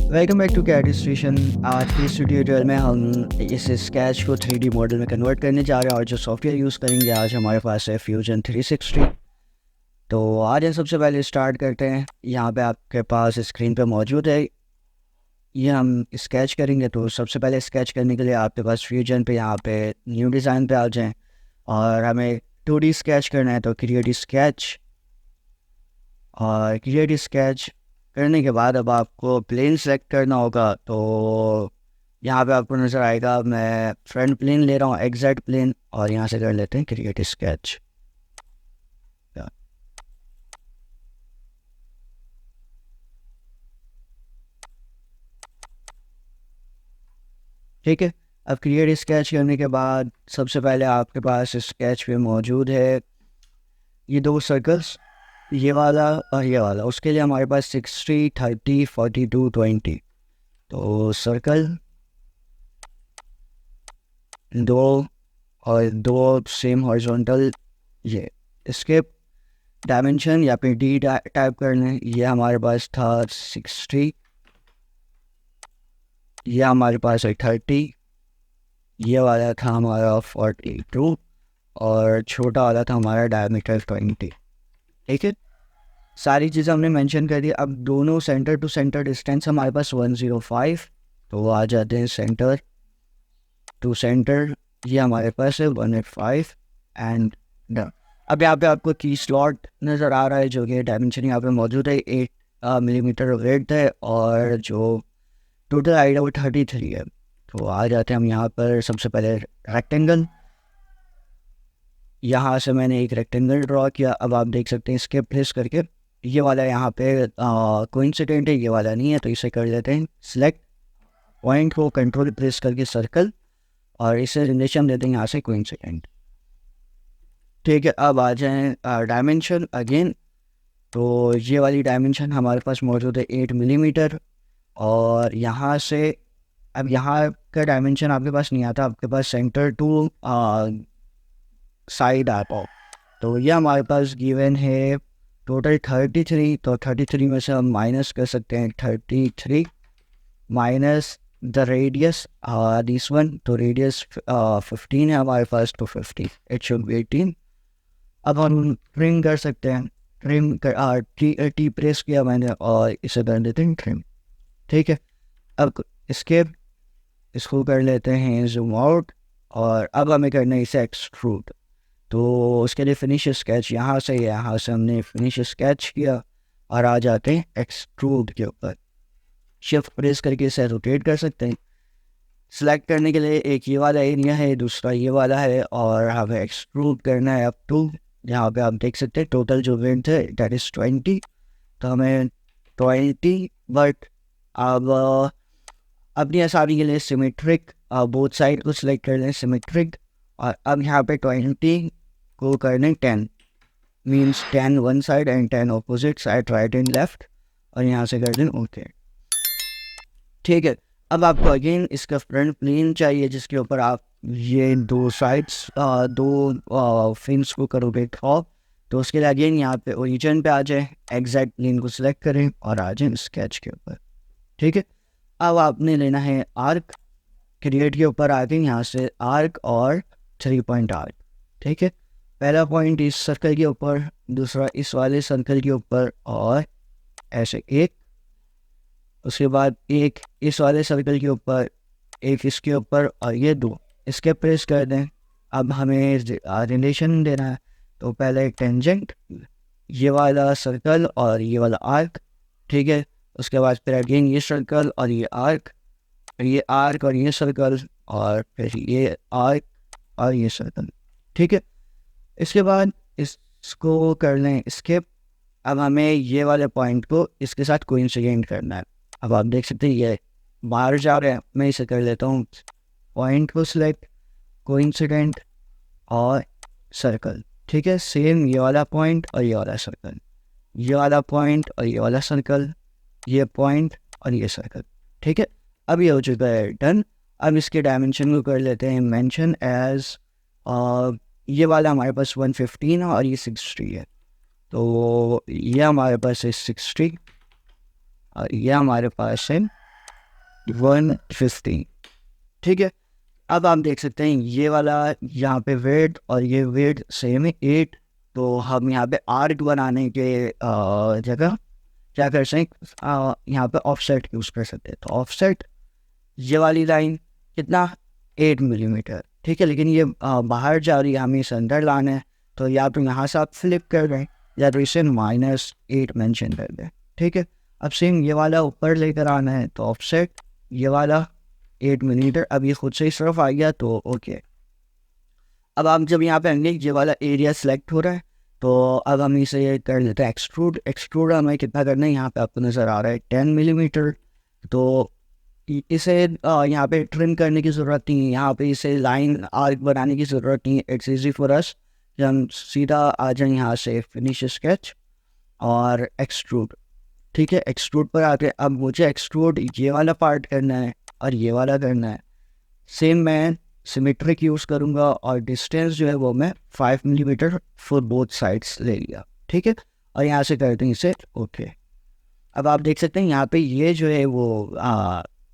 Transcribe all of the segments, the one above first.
Welcome back to CAD station. आज की इस ट्यूटोरियल में हम इस स्केच को 3D मॉडल में कन्वर्ट करने जा रहे हैं और जो सॉफ्टवेयर यूज़ करेंगे आज हमारे पास है फ्यूजन 360। तो आज हम सबसे पहले स्टार्ट करते हैं। यहाँ पे आपके पास स्क्रीन पे मौजूद है, ये हम स्केच करेंगे। तो सबसे पहले स्केच करने के लिए आपके पास फ्यूजन पे यहाँ पे न्यू डिज़ाइन पे आ जाएँ और हमें 2D स्केच करना है। तो क्रिएट स्केच, और क्रिएट स्केच करने के बाद अब आपको प्लेन सेलेक्ट करना होगा। तो यहाँ पे आपको नज़र आएगा मैं फ्रंट प्लेन ले रहा हूँ, एग्जैक्ट प्लेन, और यहाँ से कर लेते हैं क्रिएट स्केच। ठीक है, अब क्रिएट स्केच करने के बाद सबसे पहले आपके पास स्केच पे मौजूद है ये दो सर्कल्स, ये वाला और ये वाला। उसके लिए हमारे पास 60, 30, 42, 20। तो सर्कल दो और दो सेम हॉरिजॉन्टल, ये इसके डायमेंशन या फिर डी टाइप कर लें। ये हमारे पास था 60, ये हमारे पास है 30, ये वाला था हमारा 42 और छोटा वाला था हमारा डायमीटर 20। ठीक है, सारी चीज़ें हमने मेंशन कर दी। अब दोनों सेंटर टू सेंटर डिस्टेंस हमारे पास 105, तो आ जाते हैं सेंटर टू सेंटर, ये हमारे पास है 105 एंड डन। अब यहाँ पे आपको की स्लॉट नज़र आ रहा है जो कि डायमेंशन यहाँ पे मौजूद है, 8 मिलीमीटर वेट है और जो टोटल हाइट है वो 33 है। तो आ जाते हैं हम यहाँ पर। सबसे पहले रेक्टेंगल, यहाँ से मैंने एक रेक्टेंगल ड्रॉ किया। अब आप देख सकते हैं स्केप प्लेस करके, ये वाला यहाँ पे कोइंसिडेंट है, ये वाला नहीं है, तो इसे कर लेते हैं सिलेक्ट, पॉइंट को कंट्रोल प्रेस करके सर्कल, और इसे रिलेशन देते हैं यहाँ से कोइंसिडेंट। ठीक है, अब आ जाएँ डायमेंशन अगेन। तो ये वाली डायमेंशन हमारे पास मौजूद है 8 मिलीमीटर, और यहाँ से अब यहाँ का डायमेंशन आपके पास नहीं आता, आपके पास सेंटर टू साइड आता है। तो ये हमारे पास गिवन है टोटल 33। तो 33 में से हम माइनस कर सकते हैं 33 minus the radius this one. तो रेडियस 15 है हमारे पास, तो 50 इट शुड बी 18। अब हम ट्रिम कर सकते हैं, ट्रिम कर टी प्रेस किया मैंने और इसे कर देते हैं ट्रिम। ठीक है, अब इसको कर लेते हैं जूम आउट, और अब हमें करना है इसे एक्सट्रूड। तो उसके लिए फिनिश स्केच यहाँ से हमने फिनिश स्केच किया और आ जाते हैं एक्सट्रूड के ऊपर। शिफ्ट प्रेस करके इसे रोटेट कर सकते हैं। सिलेक्ट करने के लिए एक ये वाला एरिया है, दूसरा ये वाला है, और हमें एक्सट्रूड करना है अप टू, यहाँ पे आप देख सकते हैं टोटल जो विड्थ है दैट इज़ 20। तो हमें 20, बट अब अपनी आसानी के लिए सिमेट्रिक बोथ साइड को सिलेक्ट कर लें, सिमेट्रिक। और अब यहाँ पे 20 को कर लें 10, means 10 one side and 10 opposite side, right and left, और यहाँ से कर दें ओके। ठीक है, अब आपको अगेन इसका फ्रंट प्लेन चाहिए जिसके ऊपर आप ये दो साइड्स दो फिन्स को करोगे ड्रॉ। तो उसके लिए अगेन यहाँ पे ओरिजिन पे आ जाए, एग्जैक्ट प्लेन को सिलेक्ट करें और आ जाए स्केच के ऊपर। ठीक है, अब आपने लेना है आर्क, क्रिएट के ऊपर आके यहाँ से आर्क और 3 पॉइंट आर्क। ठीक है, पहला पॉइंट इस सर्कल के ऊपर, दूसरा इस वाले सर्कल के ऊपर, और ऐसे एक, उसके बाद एक इस वाले सर्कल के ऊपर, एक इसके ऊपर, और ये दो इसके प्रेस कर दें। अब हमें रिलेशन देना है, तो पहले एक टेंजेंट, ये वाला सर्कल और ये वाला आर्क। ठीक है, उसके बाद फिर अगेन ये सर्कल और ये आर्क, ये आर्क और ये सर्कल, और फिर ये आर्क और ये सर्कल। ठीक है, इसके बाद इसको कर लें स्किप। अब हमें ये वाले पॉइंट को इसके साथ कोइंसिडेंट करना है। अब आप देख सकते हैं ये बाहर जा रहे हैं, मैं इसे कर लेता हूँ पॉइंट को सिलेक्ट, कोइंसिडेंट और सर्कल। ठीक है, सेम ये वाला पॉइंट और ये वाला सर्कल, ये वाला पॉइंट और ये वाला सर्कल, ये पॉइंट और ये सर्कल। ठीक है, अब ये हो चुका है डन। अब इसके डायमेंशन को कर लेते हैं मेंशन एज, ये वाला हमारे पास 115 है और ये 60 है। तो ये हमारे पास है 60 और ये हमारे पास है 150। ठीक है, अब आप देख सकते हैं ये वाला यहाँ पे वेट और ये वेट सेम है 8। तो हम यहाँ पे आर्क बनाने के जगह क्या कर सकते हैं, यहाँ पे ऑफसेट यूज़ कर सकते हैं। तो ऑफसेट ये वाली लाइन कितना, 8 मिलीमीटर। ठीक है, लेकिन ये बाहर जा रही है, हमें इसे अंदर लाना है। तो या तो यहाँ से आप फ्लिप कर दें या तो इसे -8 मेंशन कर दें। ठीक है, अब सेम ये वाला ऊपर लेकर आना है, तो ऑफसेट ये वाला 8 मिलीमीटर। अब ये खुद से इस तरफ आ गया तो ओके। अब आप जब यहाँ पे आएंगे ये वाला एरिया सेलेक्ट हो रहा है, तो अब हम इसे कर लेते हैं एक्सट्रूड। एक्सट्रूड हमें कितना करना है, यहाँ पे आपको नज़र आ रहा है 10 मिलीमीटर। तो इसे यहाँ पे ट्रिम करने की ज़रूरत नहीं है, यहाँ पे इसे लाइन आर्क बनाने की ज़रूरत नहीं है। इट्स ईजी फॉर अस, हम सीधा आ जाए यहाँ से फिनिश स्केच और एक्सट्रूड। ठीक है, एक्सट्रूड पर आके अब मुझे एक्सट्रूड ये वाला पार्ट करना है और ये वाला करना है। सेम मैं सिमेट्रिक यूज़ करूँगा और डिस्टेंस जो है वो मैं 5 मिलीमीटर फॉर बोथ साइड्स ले लिया। ठीक है, और यहाँ से करते हैं इसे ओके। अब आप देख सकते हैं यहाँ पे ये जो है वो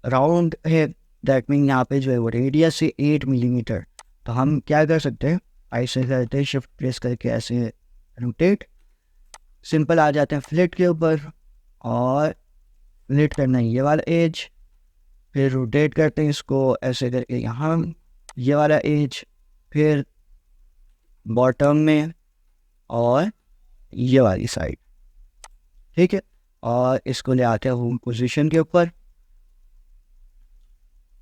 राउंड है, दैट मीन यहाँ पे जो है वो रेडियस है 8 मिलीमीटर। तो हम क्या कर सकते हैं, ऐसे करते हैं शिफ्ट प्रेस करके ऐसे रोटेट, सिंपल आ जाते हैं फ्लिट के ऊपर और फ्लिट करना है ये वाला एज, फिर रोटेट करते हैं इसको ऐसे करके यहाँ ये वाला एज, फिर बॉटम में और ये वाली साइड। ठीक है, और इसको ले आते हैं होम पोजीशन के ऊपर।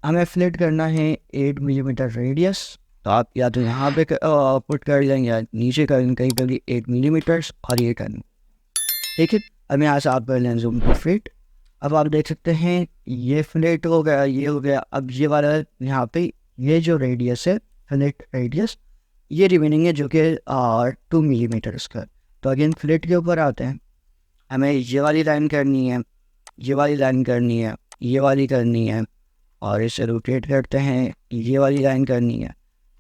हमें फ्लिट करना है 8 मिलीमीटर रेडियस, तो आप या तो यहाँ पे पुट कर लें या नीचे कर लें, कहीं पर भी 8 मिलीमीटर और ये कर लें। ठीक है, अब यहाँ से आप कर लें जूम टू फिट। अब आप देख सकते हैं ये फ्लिट हो गया, ये हो गया। अब ये वाला यहाँ पे ये जो रेडियस है फ्लिट रेडियस ये रिमेनिंग है जो कि 2 मिलीमीटर का। तो अगेन फ्लिट के ऊपर आते हैं, हमें ये वाली लाइन करनी है, ये वाली लाइन करनी है, ये वाली करनी है और इसे रोटेट करते हैं, ये वाली लाइन करनी है।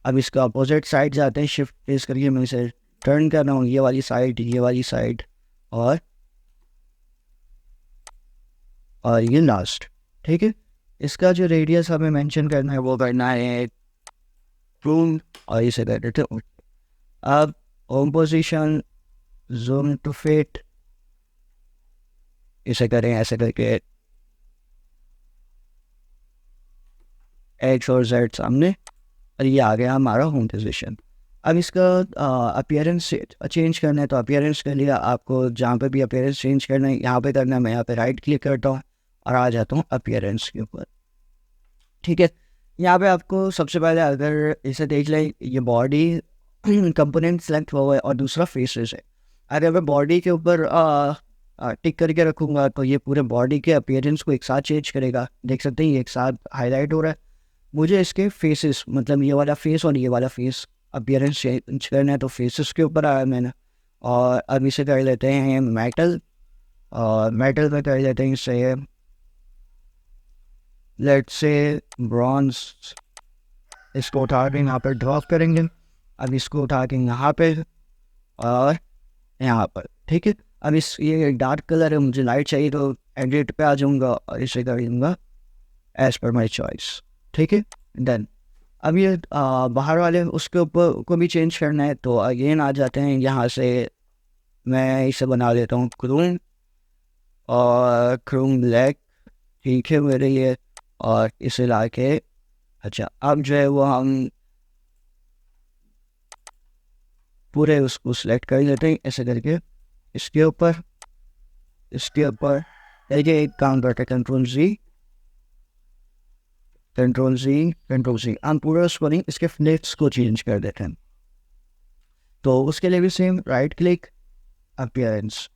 अब इसका अपोजिट साइड जाते हैं, शिफ्ट प्रेस करके मैं इसे टर्न कर रहा हूँ, ये वाली साइड, ये वाली साइड और ये लास्ट। ठीक है, इसका जो रेडियस हमें मेंशन करना है वो करना है प्रून और इसे कर देते हैं। अब home position zoom to fit इसे करें ऐसे करके एक्स और जेड सामने, और ये आ गया हमारा होम पोजीशन। अब इसका अपीयरेंस चेंज करना है, तो अपीयरेंस के लिए आपको जहाँ पे भी अपीयरेंस चेंज करना है यहाँ पे करना है। मैं यहाँ पे राइट क्लिक करता हूँ और आ जाता हूँ अपीयरेंस के ऊपर। ठीक है, यहाँ पे आपको सबसे पहले अगर इसे देख लें, ये बॉडी कंपोनेंट सेलेक्ट हुआ है और दूसरा फेसेस है। अगर मैं बॉडी के ऊपर टिक करके रखूँगा तो ये पूरे बॉडी के अपीयरेंस को एक साथ चेंज करेगा। देख सकते हैं ये एक साथ हाईलाइट हो रहा है। मुझे इसके फेसेस, मतलब ये वाला फेस और ये वाला फेस अपीयरेंस चेंज करना है, तो फेसेस के ऊपर आया मैंने। और अब इसे कर लेते हैं मेटल, और मेटल में कर लेते हैं इसे लेट्स से ब्रॉन्ज। इसको उठा के यहाँ पर ड्रॉप करेंगे। अब इसको उठा के यहाँ पे और यहाँ पर। ठीक है, अब इस ये डार्क कलर है, मुझे लाइट चाहिए तो एडिट पे आ जाऊँगा और इसे कर दूँगा एज पर माई चॉइस। ठीक है, डन। अब ये बाहर वाले उसके ऊपर को भी चेंज करना है, तो अगेन आ जाते हैं यहाँ से। मैं इसे बना देता हूँ क्रूम और क्रूम ब्लैक। ठीक है मेरे लिए, और इसे ला के अच्छा अब जो है वो हम पूरे उसको सिलेक्ट कर लेते हैं ऐसे करके। इसके ऊपर देखिए एक काम करते हैं, कंट्रोल जी हम पूरा उसको नहीं, इसके फ्लेट्स को चेंज कर देते हैं। तो उसके लिए भी सेम राइट क्लिक अपीयरेंस,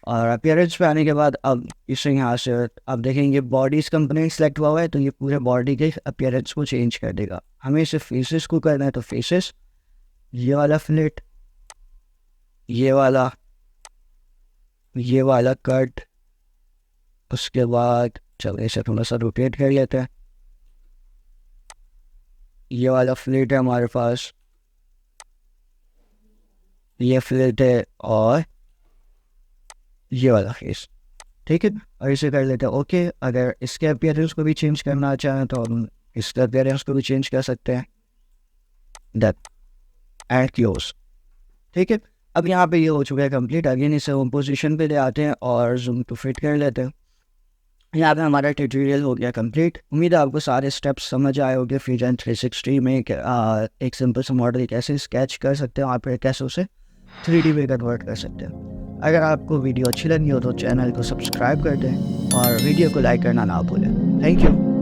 और अपीयरेंस पे आने के बाद अब इसे यहाँ से अब देखेंगे बॉडीज कंपोनेंट सेलेक्ट हुआ है, तो ये पूरे बॉडी के अपीयरेंस को चेंज कर देगा। हमें इसे फेसेस को करना है, तो फेसेस ये वाला फ्लेट, ये वाला कट, उसके बाद चलो इसे थोड़ा सा रोटेट कर लेते हैं। ये वाला फ्लेट है हमारे पास, ये फ्लेट है और ये वाला फेस। ठीक है। और इसे कर लेते हैं ओके। अगर इसके अपीयरेंस को भी चेंज करना चाहें तो हम इसके अपीयरेंस को भी चेंज कर सकते हैं, दैट एंड क्लोज। ठीक है, अब यहाँ पे ये हो चुका है कंप्लीट। अगेन इसे हम पोजीशन पे ले आते हैं और जूम टू फिट कर लेते हैं। यहाँ पे हमारा ट्यूटोरियल हो गया कंप्लीट। उम्मीद है आपको सारे स्टेप्स समझ आए होंगे फ्यूजन 360 में एक सिंपल सा मॉडल कैसे स्केच कर सकते हैं और फिर कैसे उसे 3D में कन्वर्ट कर सकते हैं। अगर आपको वीडियो अच्छी लगी हो तो चैनल को सब्सक्राइब कर दें और वीडियो को लाइक करना ना भूलें। Thank you.